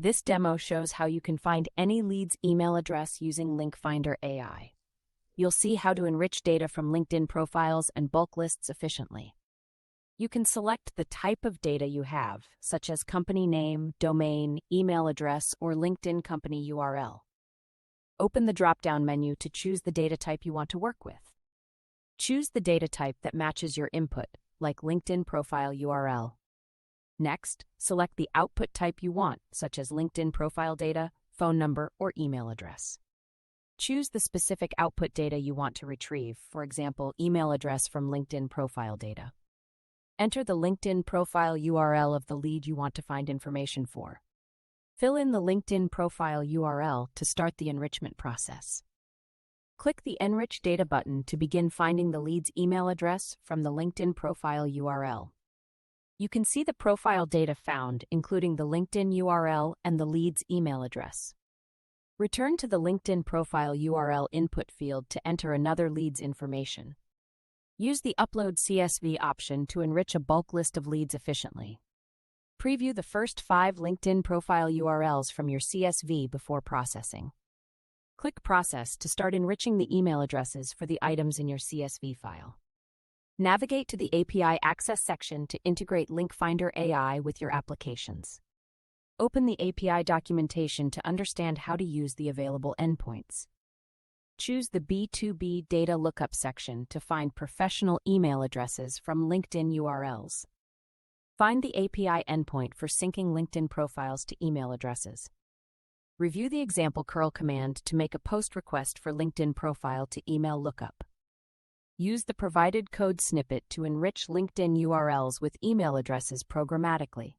This demo shows how you can find any lead's email address using Link Finder AI. You'll see how to enrich data from LinkedIn profiles and bulk lists efficiently. You can select the type of data you have, such as company name, domain, email address, or LinkedIn company URL. Open the drop-down menu to choose the data type you want to work with. Choose the data type that matches your input, like LinkedIn profile URL. Next, select the output type you want, such as LinkedIn profile data, phone number, or email address. Choose the specific output data you want to retrieve, for example, email address from LinkedIn profile data. Enter the LinkedIn profile URL of the lead you want to find information for. Fill in the LinkedIn profile URL to start the enrichment process. Click the Enrich Data button to begin finding the lead's email address from the LinkedIn profile URL. You can see the profile data found, including the LinkedIn URL and the lead's email address. Return to the LinkedIn profile URL input field to enter another lead's information. Use the Upload CSV option to enrich a bulk list of leads efficiently. Preview the first 5 LinkedIn profile URLs from your CSV before processing. Click Process to start enriching the email addresses for the items in your CSV file. Navigate to the API Access section to integrate Link Finder AI with your applications. Open the API documentation to understand how to use the available endpoints. Choose the B2B Data Lookup section to find professional email addresses from LinkedIn URLs. Find the API endpoint for syncing LinkedIn profiles to email addresses. Review the example curl command to make a post request for LinkedIn profile to email lookup. Use the provided code snippet to enrich LinkedIn URLs with email addresses programmatically.